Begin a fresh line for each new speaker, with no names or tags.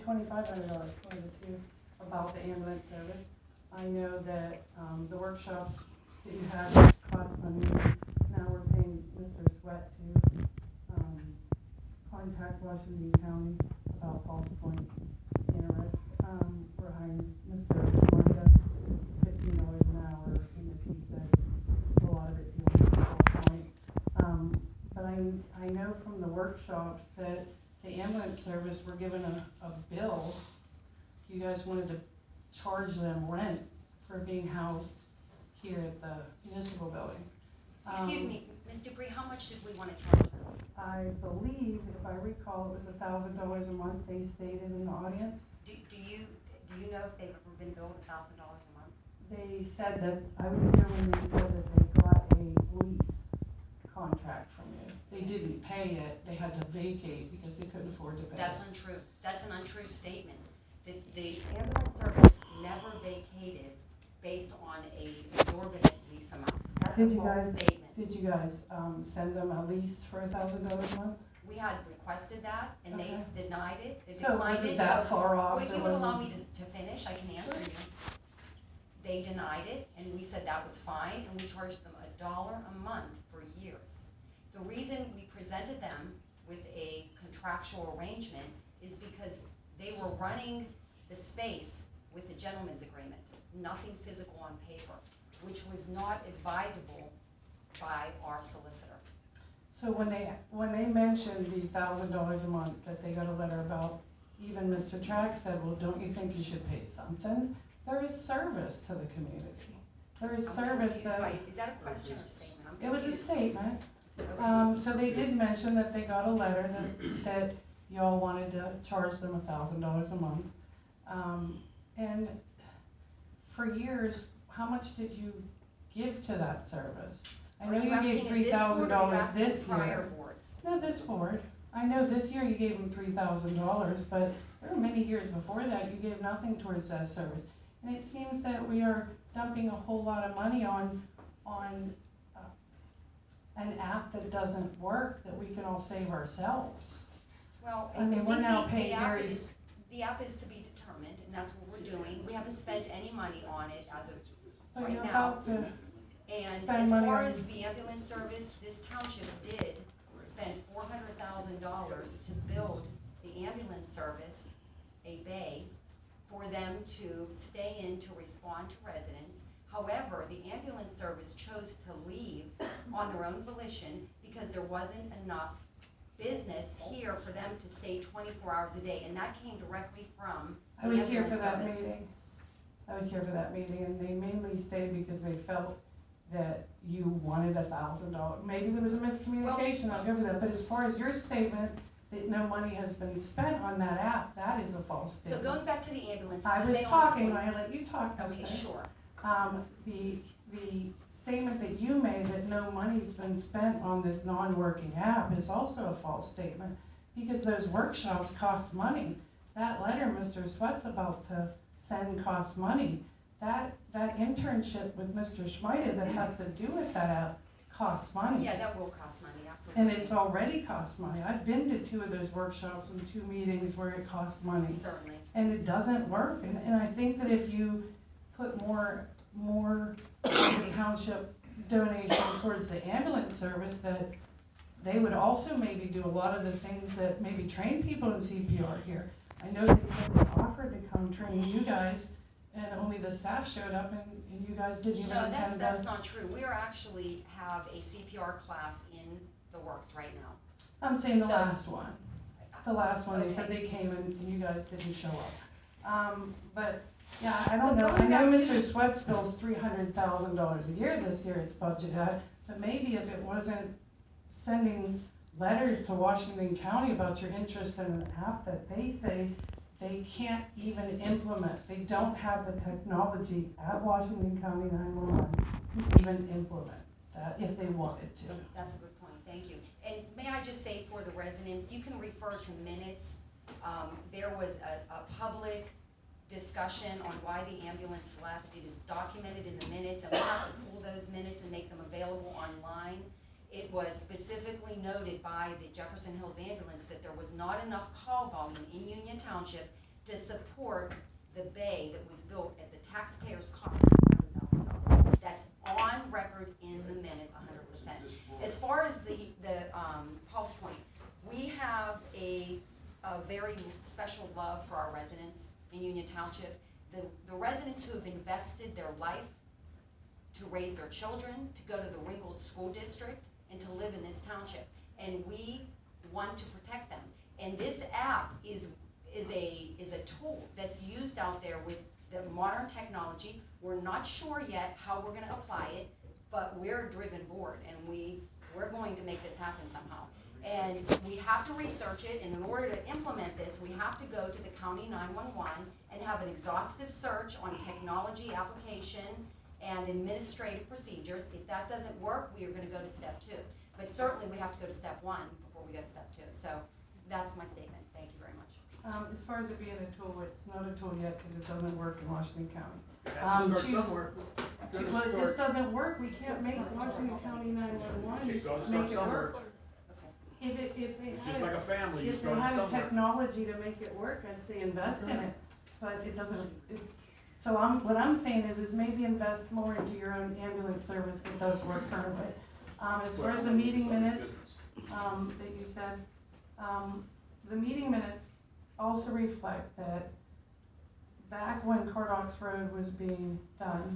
$2,500 for the two about the ambulance service. I know that the workshops didn't have cost money. Now we're paying Mr. Sweat to contact Washington County about Falls Point interest. We're hiring Mr. Wanda, $15 an hour, and as he said, a lot of it deals with Falls Point. But I know from the workshops that the ambulance service were given a bill. You guys wanted to charge them rent for being housed here at the municipal building.
Excuse me, Ms. Dupree, how much did we want to charge them?
I believe, if I recall, it was $1,000 a month they stated in the audience.
Do you know if they've ever been billed $1,000 a month?
They said that, I was here when they said that they got a lease contract from you. They didn't pay it, they had to vacate because they couldn't afford to pay
That's
it.
untrue. That's an untrue statement. The ambulance service never vacated based on a exorbitant lease amount. That's a false statement.
Did you guys send them a lease for $1,000 a month?
We had requested that, and they denied it. They
So
declined
was it
it.
that far off?
Well, if you would allow me to finish, I can answer you. They denied it, and we said that was fine, and we charged them $1 a month for years. The reason we presented them with a contractual arrangement is because they were running the space with the gentleman's agreement, nothing physical on paper, which was not advisable by our solicitor.
So when they mentioned the $1,000 a month that they got a letter about, even Mr. Track said, well, don't you think you should pay something? There is service to the community. There is service that...
Is that a question or a statement?
It was a statement.
Okay.
So they did mention that they got a letter that y'all wanted to charge them $1,000 a month. And for years, how much did you give to that service? I know you gave $3,000 this year. No, this board. I know this year you gave them $3,000, but there were many years before that you gave nothing towards that service. And it seems that we are dumping a whole lot of money on an app that doesn't work, that we can all save ourselves.
Well,
I mean, we're now paying Gary's.
The app is to be determined, and that's what we're doing. We haven't spent any money on it as of
But
right
you're
now.
about to
And
spend
as
money
far
on-
as the ambulance service, this township did spend $400,000 to build the ambulance service, a bay, for them to stay in to respond to residents. However, the ambulance service chose to leave on their own volition because there wasn't enough business here for them to stay 24 hours a day, and that came directly from
I
the
was here for
ambulance
that
service.
meeting. I was here for that meeting, and they mainly stayed because they felt that you wanted $1,000. Maybe there was a miscommunication, I'll give you that, but as far as your statement that no money has been spent on that app, that is a false
So
statement.
going back to the ambulance,
I was
stay on
talking,
point.
I let you talk.
Okay,
Ms. Day.
sure.
The statement that you made that no money's been spent on this non-working app is also a false statement, because those workshops cost money. That letter Mr. Sweat's about to send costs money. That internship with Mr. Schmeida that has to do with that app costs money.
Yeah, that will cost money, absolutely.
And it's already cost money. I've been to 2 of those workshops and 2 meetings where it costs money.
Certainly.
And it doesn't work, and I think that if you put more of the township donation towards the ambulance service, that they would also maybe do a lot of the things that maybe train people in CPR here. I know they said they offered to come train you guys, and only the staff showed up, and you guys didn't even
No,
attend
that's not true. We are actually have a CPR class in the works right now.
I'm saying the
So-
last one. The last one, they said
Okay.
they came and you guys didn't show up. But, yeah, I don't know,
But
I know
going back
Mr.
to-
Sweat's bill's $300,000 a year this year, it's budgeted, but maybe if it wasn't sending letters to Washington County about your interest in an app that they say they can't even implement. They don't have the technology at Washington County 911 to even implement that if they wanted to.
That's a good point, thank you. And may I just say for the residents, you can refer to minutes. There was a public discussion on why the ambulance left. It is documented in the minutes, and we have to pull those minutes and make them available online. It was specifically noted by the Jefferson Hills Ambulance that there was not enough call volume in Union Township to support the bay that was built at the taxpayers' cost. That's on record in the minutes, 100%. As far as the Pulse Point, we have a very special love for our residents in Union Township. The residents who have invested their life to raise their children, to go to the Ringgold School District, and to live in this township. And we want to protect them. And this app is a tool that's used out there with the modern technology. We're not sure yet how we're gonna apply it, but we're a driven board, and we're going to make this happen somehow. And we have to research it, and in order to implement this, we have to go to the county 911 and have an exhaustive search on technology application and administrative procedures. If that doesn't work, we are gonna go to step 2. But certainly we have to go to step 1 before we go to step 2. So that's my statement. Thank you very much.
As far as it being a tool, it's not a tool yet because it doesn't work in Washington County.
Has to start somewhere.
But this doesn't work, we can't make Washington County 911
It's gotta
make
start
it
somewhere.
work. If they
It's just
had,
like a family, you
if they
start
had a
somewhere.
technology to make it work, I'd say invest in it, but it doesn't. So what I'm saying is maybe invest more into your own ambulance service that does work currently. As far as the meeting minutes, that you said, the meeting minutes also reflect that back when Cardox Road was being done,